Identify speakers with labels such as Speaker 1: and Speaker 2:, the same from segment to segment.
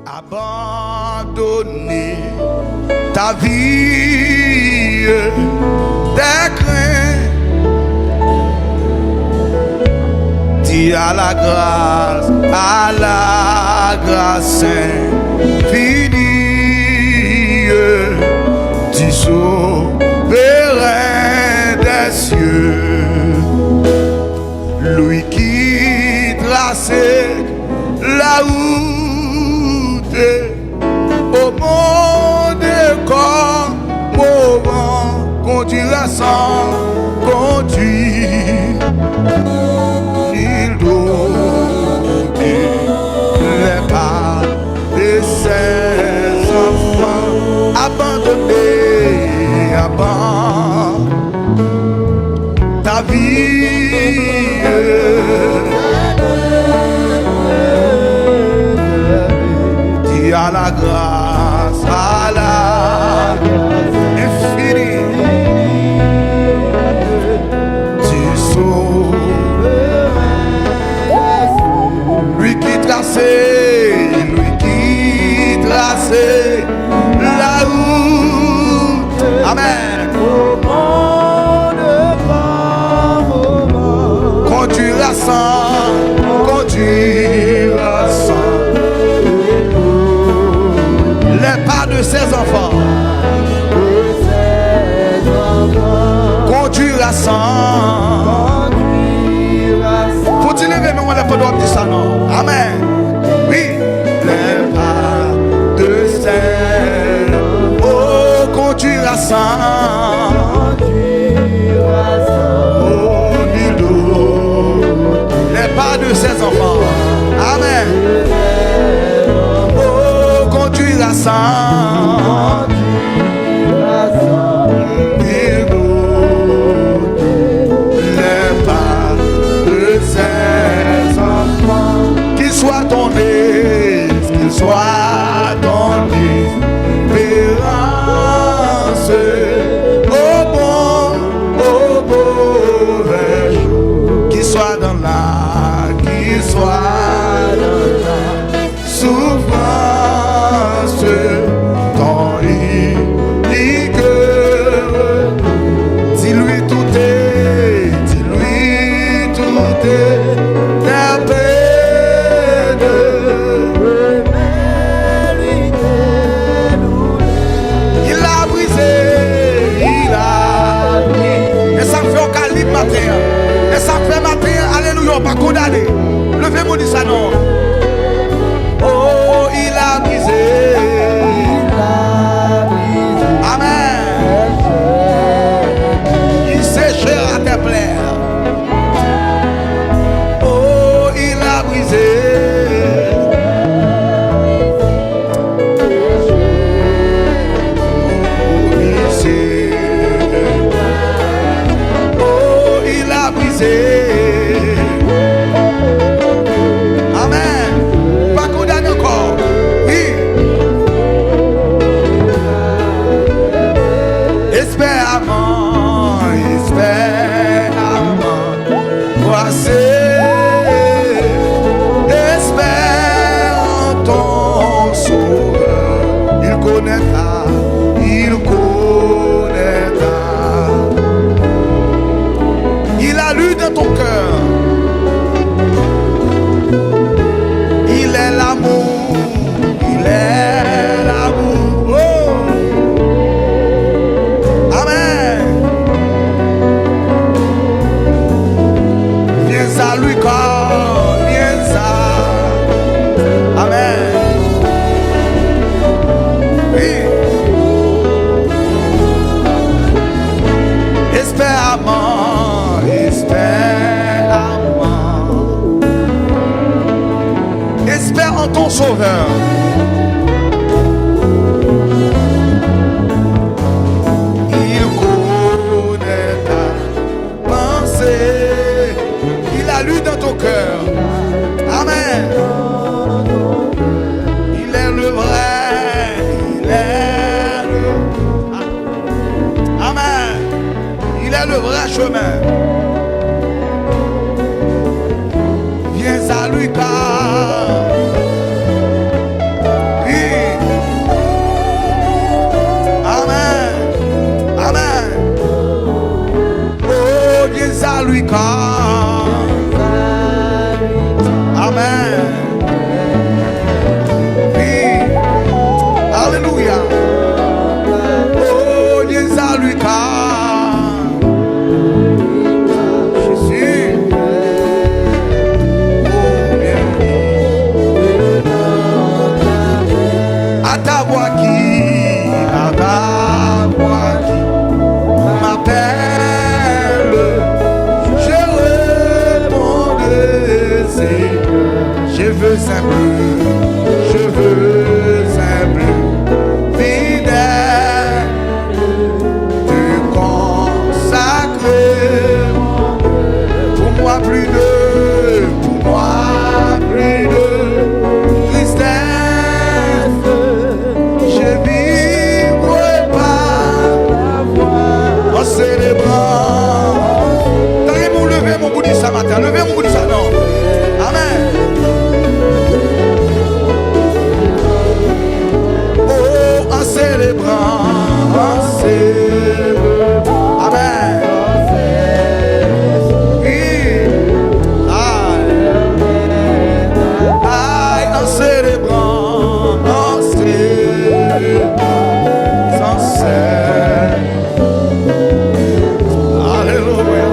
Speaker 1: Abandonner ta vie des craintes, dis à la grâce infinie du souverain des cieux, lui qui traçait la route au monde comme au vent, conduira sans conduire. Il doute les pas de ses enfants abandonnés, ta vie. Dis à la grâce, à la infinie du sauveur, lui qui traçait la route. Amen. Conduira sans les pas de ses enfants. Conduira sans. Faut-il lever mais on n'a pas droit de ça non? Amen. Oui. Les pas de ses. Oh, conduira sans. Pas de ses enfants. Amen. Oh, conduira sans. Il les pas de ses enfants. Qu'il soit ton espérance, qu'il soit ton espérance. Au mauvais jour, qu'il soit dans la souffrance, ton unique. Dis-lui tout est, ta peine. Il a brisé, et ça fait au calibre matin, et ça fait matin, alléluia, pas condamné. Levez-moi dit ça non. Oh, il a brisé. Amen. Il séchera tes plaies. Oh, il a brisé. Oh, il a brisé. Il a lu dans ton cœur. Il est l'amour. Il est l'amour. Oh. Amen. Viens à lui quand. Viens à. Amen. Oui. Espère en ton sauveur. Il connaît ta pensée. Il a lu dans ton cœur. Amen. Il est le vrai. Il est le. Amen. Il est le vrai chemin. Viens à lui car célébrant sans cesse. Alléluia.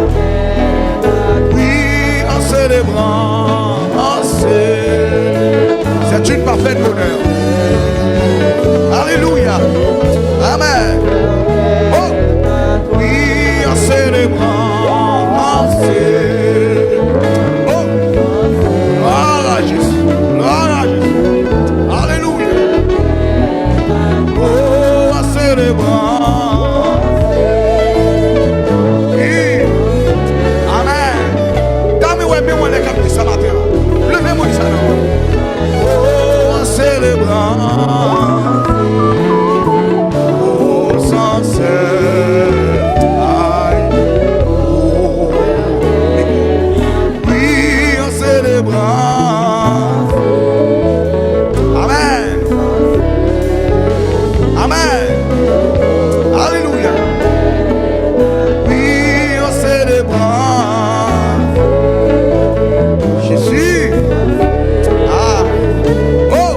Speaker 1: Oui, en célébrant c'est une parfaite bonheur. Alléluia. Amen. Oh, oui, en célébrant oh, gloire à Jésus. Gloire à Jésus. Alléluia. Oh, en célébrant. Oui. Amen. Dame-moi bien les capes ce matin. Levez-moi ça. Oh, en célébrant. Oh, sans cesse. Oui, en célébrant. Amen. Amen. Alléluia. Oui, en célébrant. Jésus. Ah. Oh.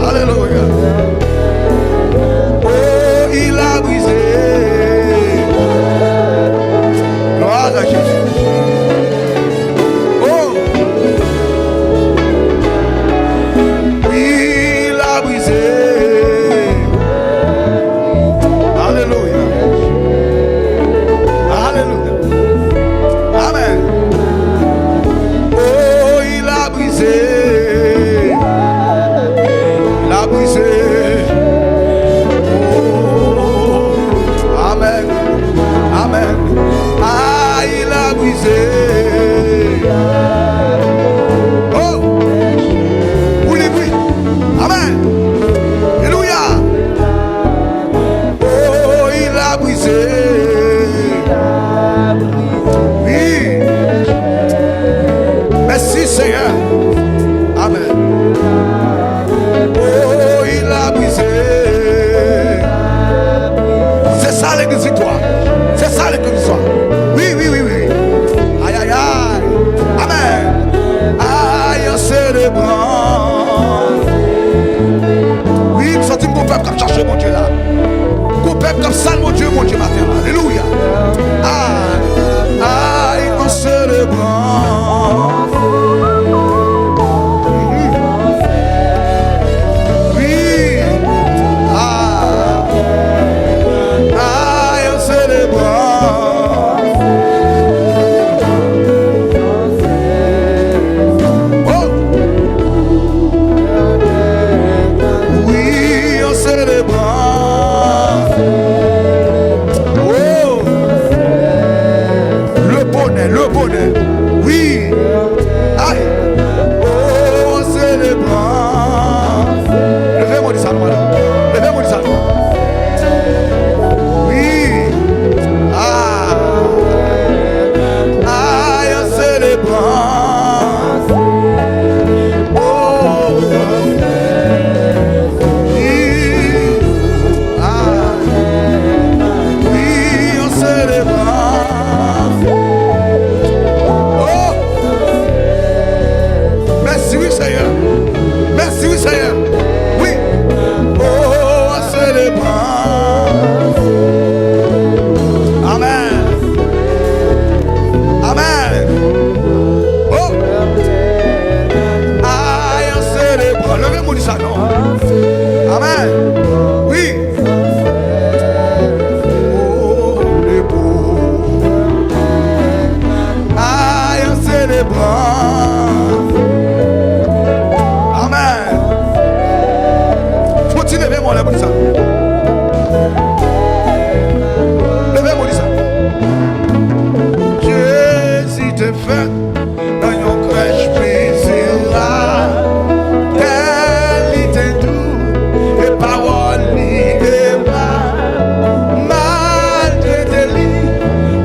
Speaker 1: Alléluia. Oh, il a brisé. Gloire à Jésus. Oh. Oui, il a brisé. Alléluia. Alléluia. Amen. Oh, il a brisé. Il a brisé. Oh, amen. Amen. Ah, il a brisé. Oh, oui, oui. Amen. Alléluia. Oh, il a brisé. Oui. Merci Seigneur. Amen. Oh, il a brisé. C'est ça l'église victoire. C'est ça l'église victoire. Oui, oui, oui, oui. Aïe, aïe, aïe. Amen. Aïe, en célébrant. Oui, nous sentons mon peuple comme chercher mon Dieu là. Mon peuple comme ça, mon Dieu matin. Alléluia. Aïe, en célébrant. Oui. Aïe, en célébrant. Oh. Oui, en célébrant. Oh. Le bonheur. Oui. Aïe. Oh, en célébrant. Levez-moi du salon, madame. Levez-moi du salon. Oui. Aïe, en célébrant. Oh. Oui. Oui, en célébrant. Oh. Merci, oui, Seigneur. Merci, oui, Seigneur. Oui. Oh, en célébrant. Amen. Amen. Oh. Aïe, en célébrant. Levez-moi du salon. Amen. Oui. Oh, les beaux. Aïe, en célébrant. Amen. Faut-il lever-moi là pour ça? Levez-moi du salon. Jésus te fait dans une crèche plaisir là. Tel il était doux et parole libre. Mal de délit,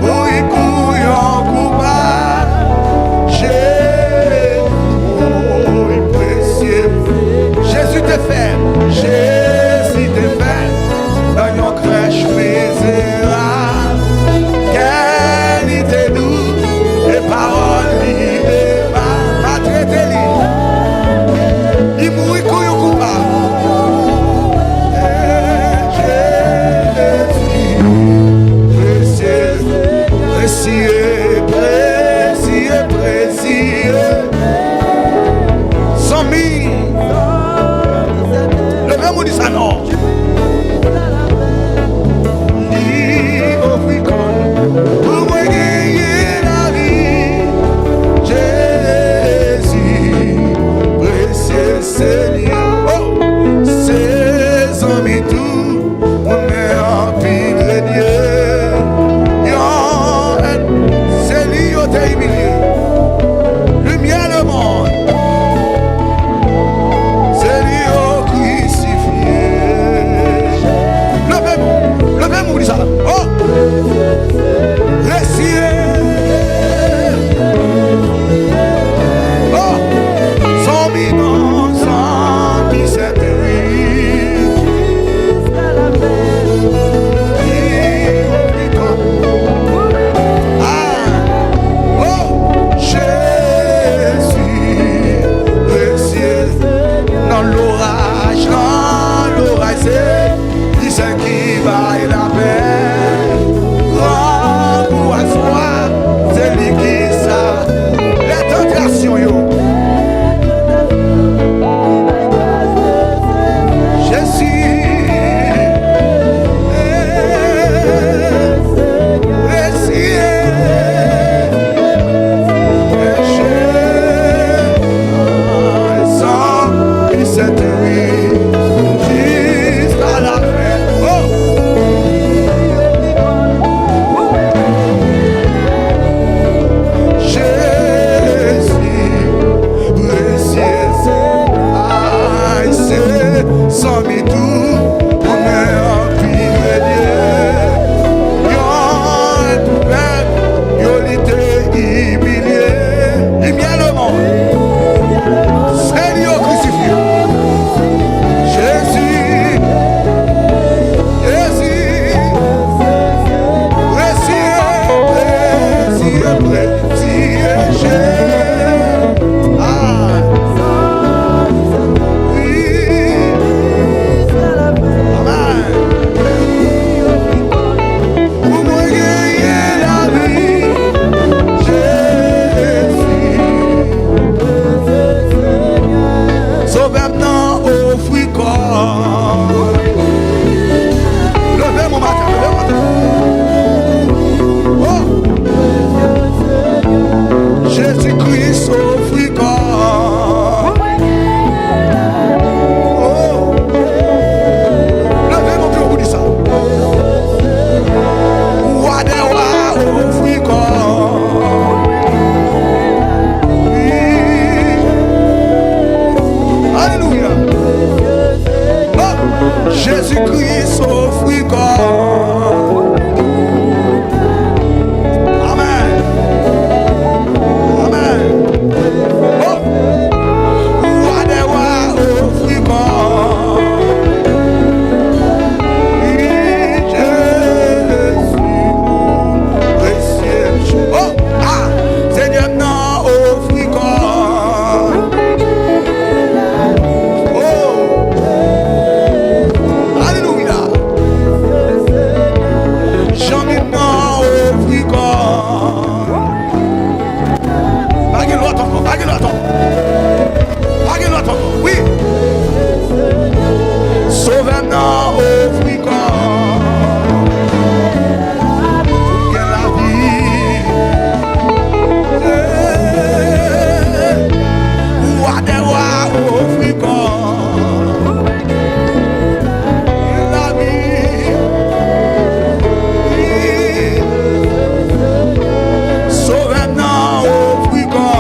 Speaker 1: où il couille en coupable. Jésus, oh, il précieux. Jésus te fait, Jésus te dit ça non. Ni offrir pour moi gagner la vie. Jésus, précieux Seigneur. Oh, ses amis tout, on est en pile Dieu. C'est lui qui t'a humilié. Lumière le monde. C'est lui qui crucifié. Levez-moi, dis ça. Oh! Récire. Oh! 100 000 ans, 117 Jésus-Christ offrit corps. Amen. Amen. Oh. Roi des rois offrit corps. Jésus, précieux. Oh. Ah. Seigneur, non, offrit corps. Oui. Sauve-moi au fricot. Que la vie. Roi des rois au fricot. Que la vie. Sauve-moi au fricot.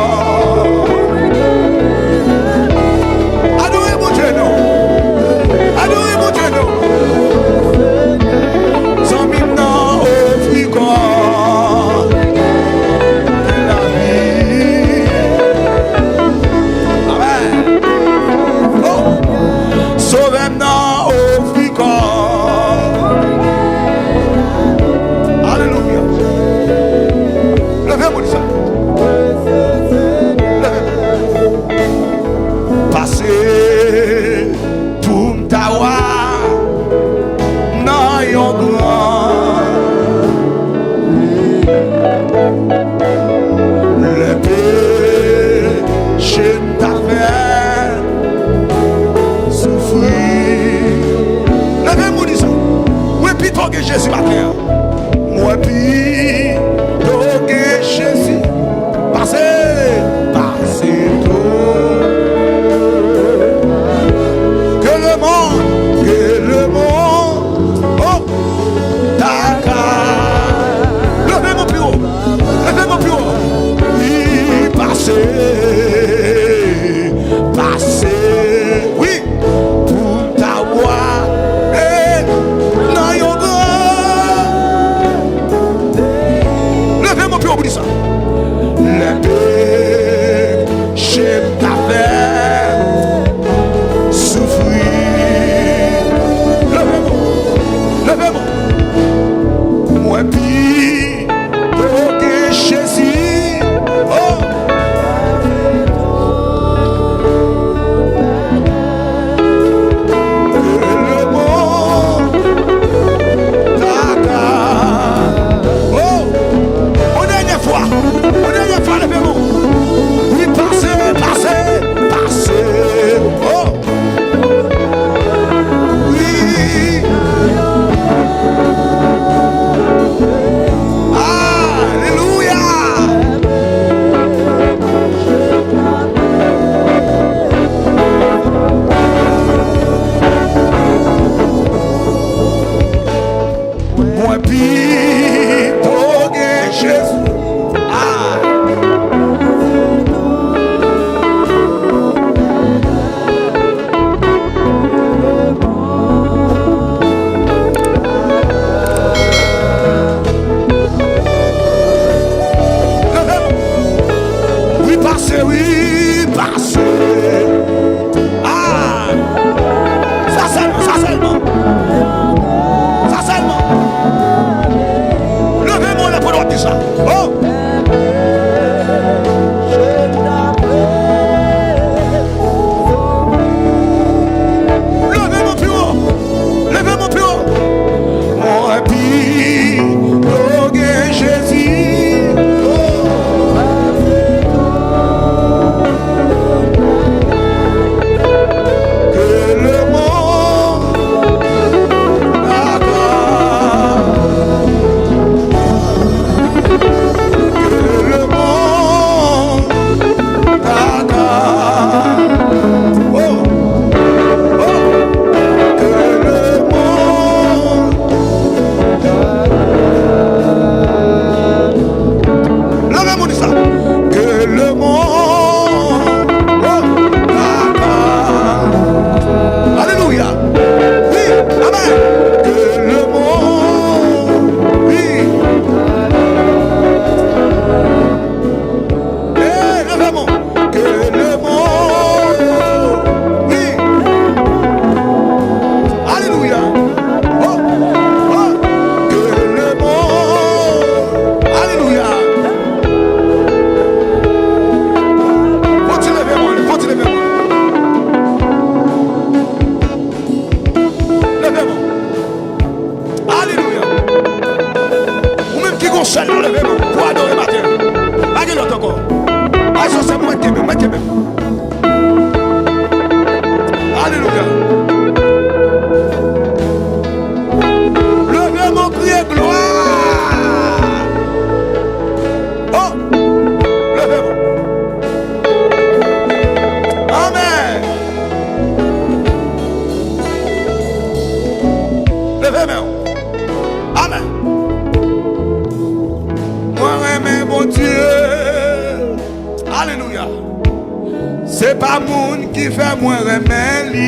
Speaker 1: Souffrir C'est pas moun qui fait moins remèli.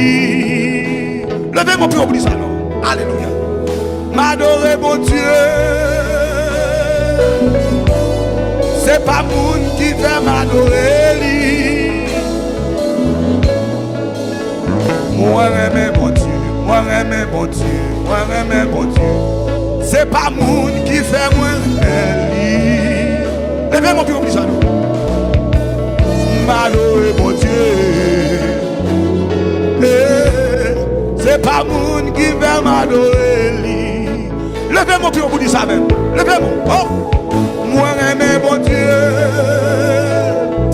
Speaker 1: Levez mon pied, oublie ça non. Alléluia. M'adorer mon Dieu. C'est pas moun qui fait m'adorer lui. Moi remets mon Dieu. Moi remets mon Dieu. Moi remets mon Dieu. C'est pas moun qui fait moi remèli. Levez mon pied, oublie ça non. M'adorer mon Dieu. C'est pas moun qui veut m'adorer lui. Levez mon pied au bout de ça même. Levez mon. Oh. Moi j'aime mon Dieu.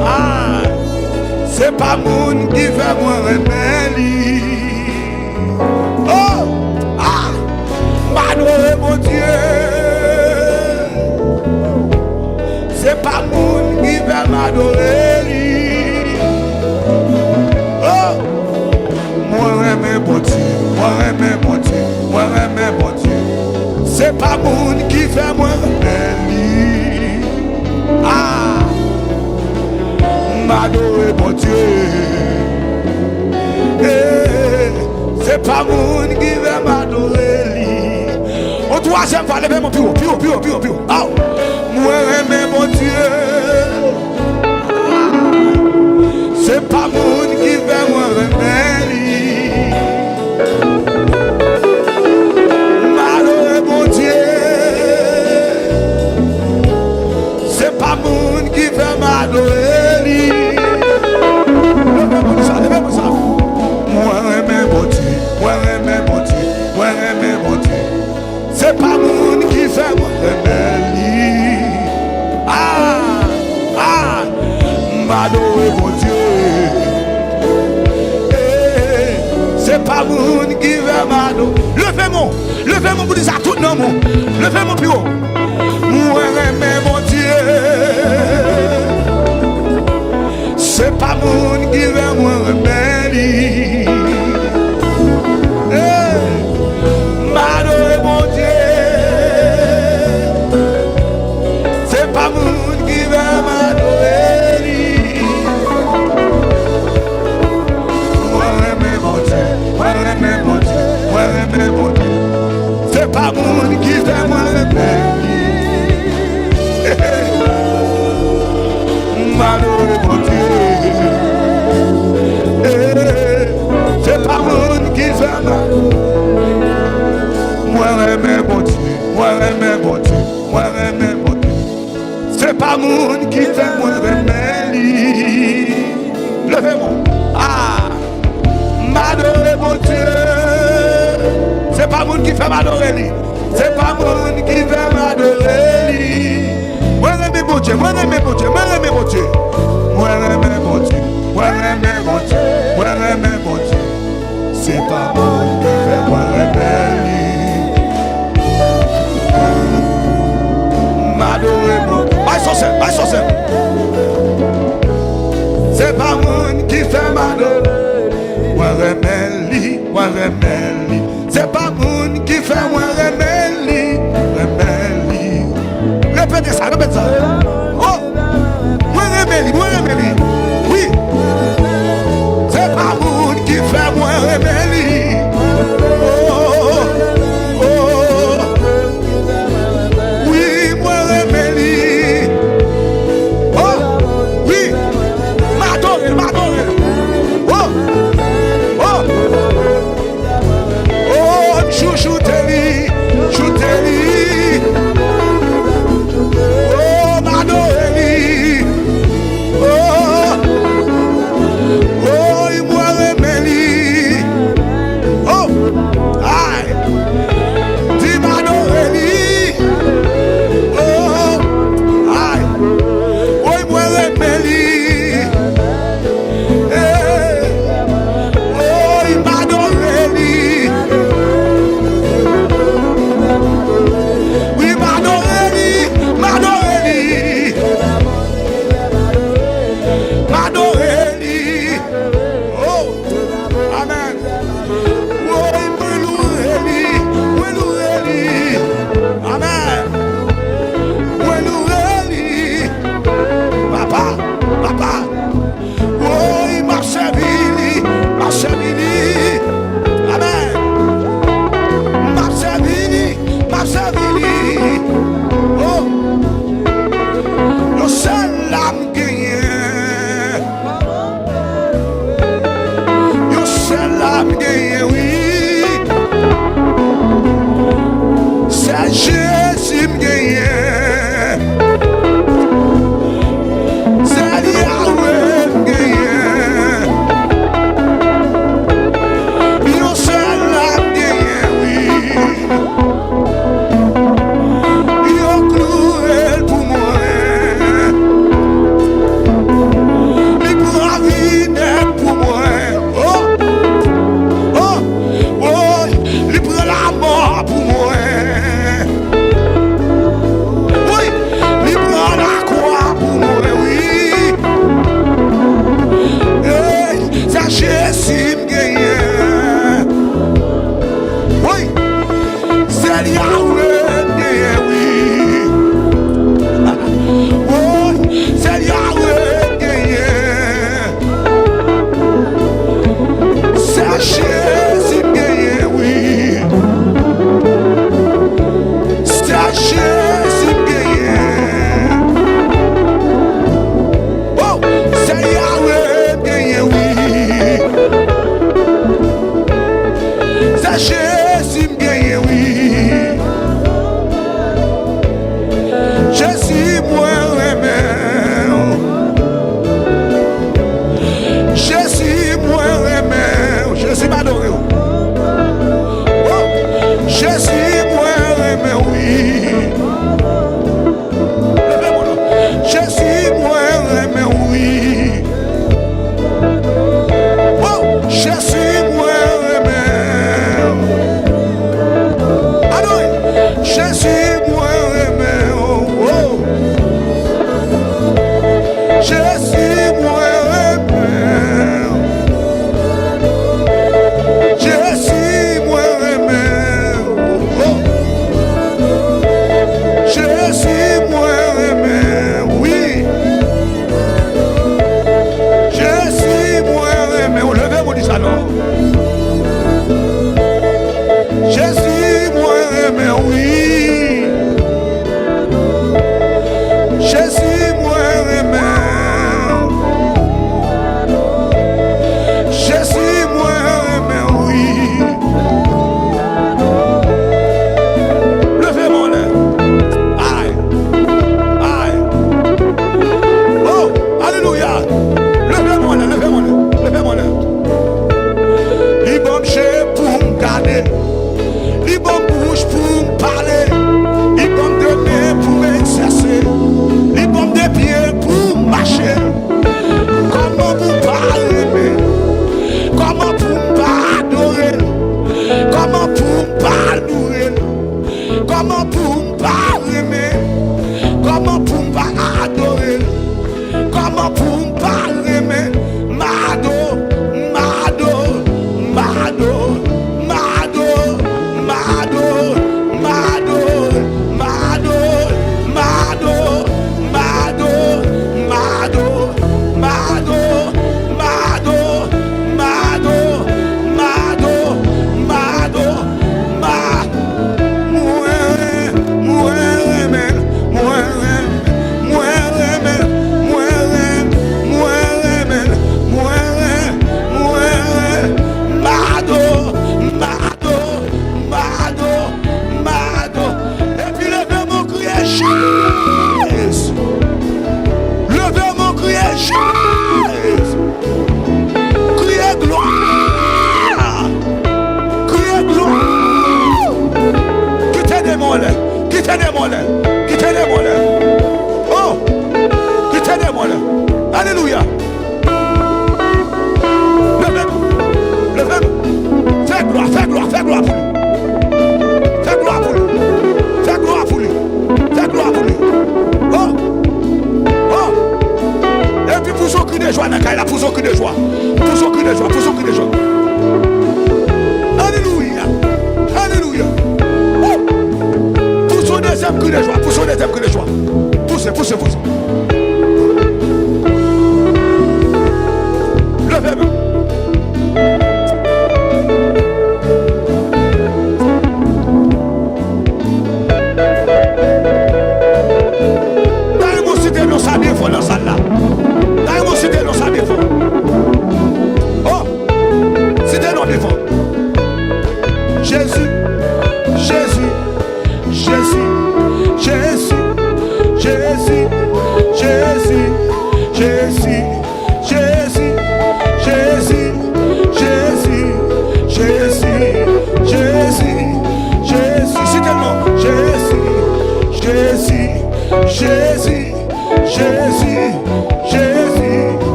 Speaker 1: Ah. C'est pas moun qui veut moi aimer lui. Oh. Ah. M'adorer mon Dieu. C'est pas moun qui veut m'adorer lui. Moi j'aime mon Dieu, moi j'aime mon Dieu, moi j'aime mon Dieu. C'est pas moun qui fait moi aimer. Ah, m'adorer mon Dieu. C'est pas moun qui veut m'adorer. Au troisième fois, levez mon pied, pied. Ah, moi j'aime mon Dieu. C'est pas moun qui veut moi aimer. C'est pas moun qui fait moi aimer. Ah, m'adorer mon Dieu. C'est pas moun qui veut m'adorer. Levez mon bout de ça tout non mon. Levez mon plus haut. Moi aimer mon Dieu. C'est pas moun qui veut moi aimer. M'adorer mon Dieu. C'est pas moun qui veut m'adorer. Moi aimer mon Dieu. Moi aimer mon Dieu. Moi aimer mon Dieu. C'est pas moun qui veut moi aimer. M'adorer mon Dieu. C'est pas moun qui veut m'adorer. Moi aimer mon Dieu, moi aimer mon Dieu, moi aimer mon Dieu. C'est pas moun qui fait moi aimer. Levez-moi. Ah, m'adorer mon Dieu. C'est pas moun qui fait m'adorer. C'est pas moun qui fait m'adorer. Moi aimer mon Dieu, moi aimer mon Dieu, moi aimer mon Dieu. Moi aimer mon Dieu, moi aimer mon Dieu, moi aimer mon Dieu. C'est pas moun qui fait moi aimer. C'est pas moun qui fait m'adorer. Moi remèli. C'est pas moun qui fait moi remèli. Répétez ça. Oh, moi remèli. Oui. C'est pas moun qui fait moi remèli. me gagner, oui. C'est Jésus me gagner. C'est Yahweh me gagner. Yo seul la me gagner, oui. Yo cloué pour moi. Il prend la vie d'être pour moi. Il prend la mort pour moi. Oui, il prend la croix pour moi, oui. Hey, ça Jésus me gagne. Oui, c'est Yahweh me gagne, oui. Oui, c'est Yahweh me gagne. C'est Jésus me gagne, oui. C'est Jésus me gagne. Oh, c'est Yahweh me gagne, oui. C'est Jésus me gagne, oui. Jésus moi remède. Jésus moi remède. Jésus m'adore.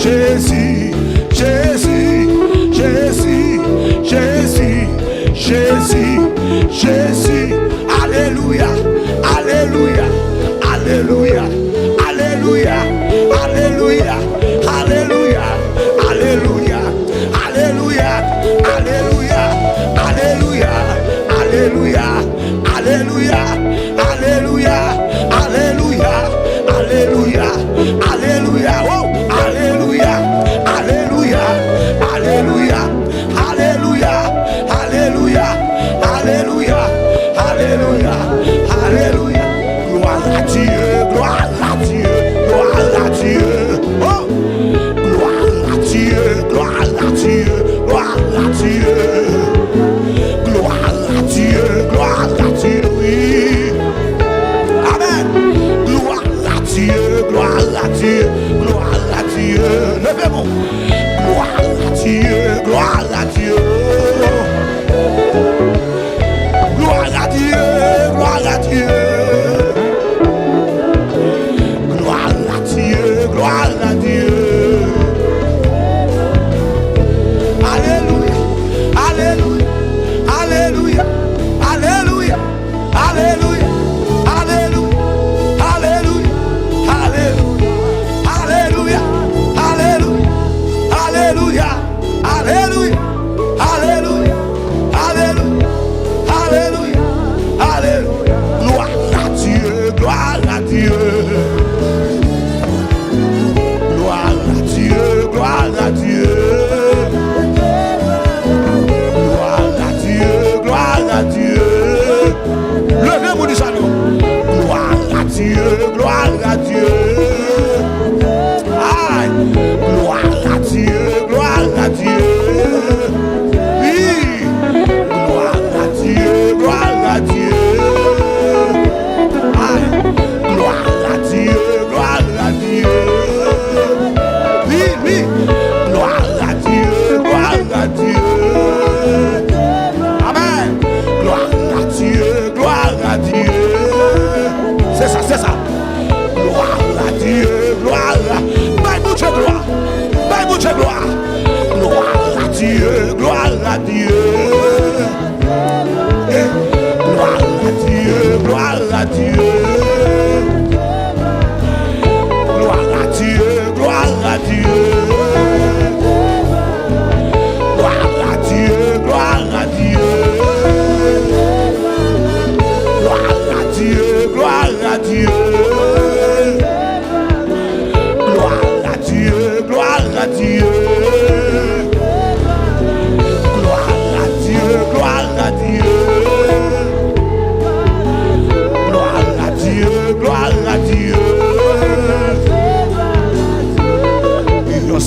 Speaker 1: Jésus, Jésus, Jésus, Jésus, Jésus, Jésus. Alléluia, Alléluia, Alléluia, Alléluia, Alléluia, Alléluia, Alléluia, Alléluia, Alléluia, Alléluia, Alléluia, Alléluia, Alléluia, Alléluia, Alléluia, Alléluia, oh, Alléluia, Alléluia, Alléluia, Alléluia, Alléluia, Alléluia, Alléluia, Alléluia, gloire à Dieu, gloire à Dieu, gloire à Dieu, oh, gloire à Dieu, gloire à Dieu, gloire à Dieu, gloire à Dieu, gloire à Dieu, oui. Amen. Gloire à Dieu, gloire à Dieu, gloire à Dieu. Levez-vous. Gloire à Dieu, gloire à Dieu. Gloire à Dieu, gloire à Dieu. Gloire à Dieu, gloire à Dieu. Alléluia, Alléluia, Alléluia, Alléluia, Alléluia, Alléluia, Alléluia, Alléluia, Alléluia, Alléluia, Alléluia, Alléluia, Alléluia, Alléluia, Alléluia. Gloire à Dieu, gloire à Dieu. Gloire à Dieu, gloire à Dieu. Gloire à Dieu, gloire à Dieu. Levez-vous du salon. Gloire à Dieu, gloire à Dieu. Aïe, gloire à Dieu, gloire à Dieu. Oui, gloire à Dieu, gloire à Dieu. Aïe, gloire à Dieu, gloire à Dieu. Oui, oui, gloire à Dieu, gloire à Dieu. Amen. Gloire à Dieu, gloire à Dieu. C'est ça, c'est ça. Gloire à Dieu, gloire à Dieu. Bible gloire. Bible gloire. Gloire à Dieu, gloire à Dieu. Eh, gloire à Dieu, gloire à Dieu. Gloire à Dieu, gloire à Dieu. Gloire à Dieu, gloire à Dieu. Gloire à Dieu, gloire à Dieu. Gloire à Dieu, gloire à Dieu. Gloire à Dieu, gloire à Dieu. Gloire à Dieu, gloire à Dieu. You're